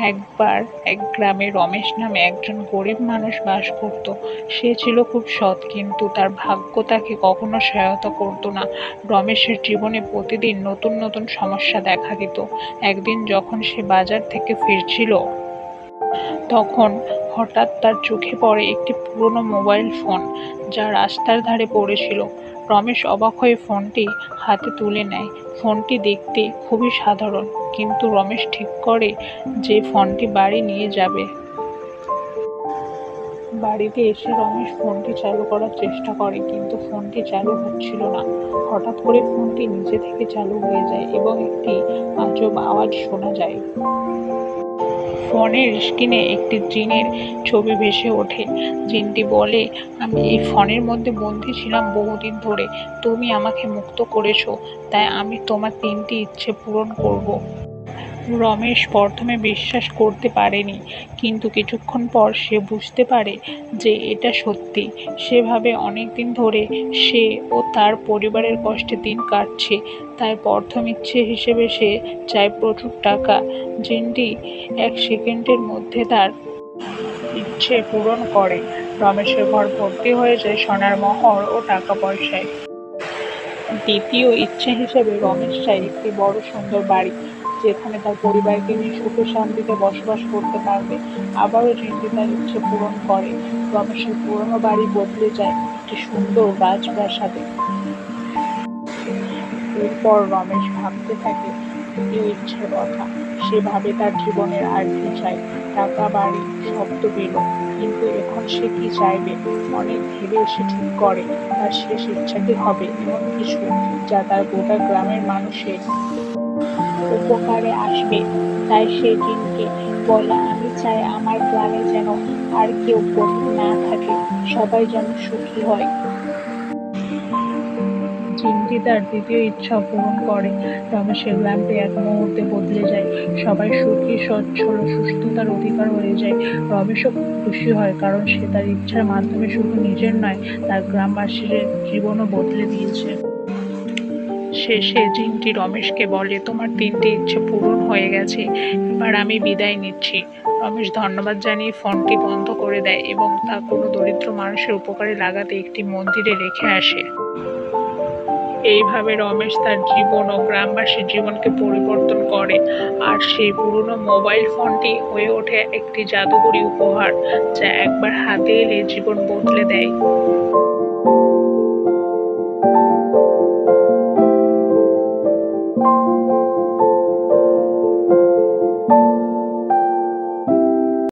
একবার এক গ্রামে রমেশ নামে একজন গরিব মানুষ বাস করত। সে ছিল খুব সৎ, কিন্তু তার ভাগ্য তাকে কখনো সহায়তা করত না। রমেশের জীবনে প্রতিদিন নতুন নতুন সমস্যা দেখা দিত। একদিন যখন সে বাজার থেকে ফিরছিল, তখন হঠাৎ তার চোখে পড়ে একটি পুরনো মোবাইল ফোন, যা রাস্তার ধারে পড়েছিল। রমেশ অবাক হয়ে ফোনটি হাতে তুলে নেয়। ফোনটি দেখতে খুবই সাধারণ, কিন্তু রমেশ ঠিক করে যে ফোনটি বাড়ি নিয়ে যাবে। বাড়িতে এসে রমেশ ফোনটি চালু করার চেষ্টা করে, কিন্তু ফোনটি চালু হচ্ছিল না। হঠাৎ করে ফোনটি নিজে থেকে চালু হয়ে যায় এবং একটি আজব আওয়াজ শোনা যায়। ফোনের স্ক্রিনে একটি জিনের ছবি ভেসে ওঠে। জিনটি বলে, আমি এই ফোনের মধ্যে বন্দী ছিলাম বহুদিন ধরে। তুমি আমাকে মুক্ত করেছো, তাই আমি তোমার 3টি ইচ্ছে পূরণ করব। রমেশ প্রথমে বিশ্বাস করতে পারেনি, কিন্তু কিছুক্ষণ পর সে বুঝতে পারে যে এটা সত্যি। সে ভাবে অনেকদিন ধরে সে ও তার পরিবারের কষ্টে দিন কাটছে, তাই প্রথম ইচ্ছে হিসেবে সে চায় প্রচুর টাকা। জিনটি 1 সেকেন্ডের মধ্যে তার ইচ্ছে পূরণ করে। রমেশের ঘর ভর্তি হয়ে যায় সোনার মোহর ও টাকা পয়সায়। দ্বিতীয় ইচ্ছে হিসেবে রমেশ চায় একটি বড় সুন্দর বাড়ি, যেখানে তার পরিবারকে নিয়ে সুখে শান্তিতে বসবাস করতে পারবে। আবারও জিনটি তার ইচ্ছে পূরণ করে। রমেশের পুরনো বাড়ি বদলে যায় একটি সুন্দর রাজপ্রাসাদে। এরপর রমেশ ভাবতে থাকে তৃতীয় ইচ্ছের কথা। সে ভাবে তার জীবনের আর কি চাই। টাকা, বাড়ি সব তো পেল, কিন্তু এখন সে কি চাইবে? অনেক ভেবে সে ঠিক করে তার শেষ ইচ্ছাটি হবে এমন কিছু যা তার গোটা গ্রামের মানুষের উপকারে আসবে। তাই সে জিনকে বলে, আমি চাই আমার গ্রামে যেন আর কেউ গরিব না থাকে, সবাই যেন সুখী হয়। জিনটি তার দ্বিতীয় ইচ্ছা পূরণ করে। রমেশের গ্রামটি এক মুহূর্তে বদলে যায়। সবাই সুখী, সচ্ছল ও সুস্থতার অধিকার হয়ে যায়। রমেশও খুব খুশি হয়, কারণ সে তার ইচ্ছার মাধ্যমে শুধু নিজের নয়, তার গ্রামবাসীর জীবনও বদলে দিয়েছে। শেষে জিনটি রমেশকে বলে, তোমার 3টি ইচ্ছে পূরণ হয়ে গেছে, এবার আমি বিদায় নিচ্ছি। রমেশ ধন্যবাদ জানিয়ে ফোনটি বন্ধ করে দেয় এবং তা কোনো দরিদ্র মানুষের উপকারে লাগাতে একটি মন্দিরে রেখে আসে। এইভাবে রমেশ তার জীবন ও গ্রামবাসীর জীবনকে পরিবর্তন করে, আর সেই পুরনো মোবাইল ফোনটি হয়ে ওঠে একটি জাদুকরী উপহার, যা একবার হাতে এলে জীবন বদলে দেয়।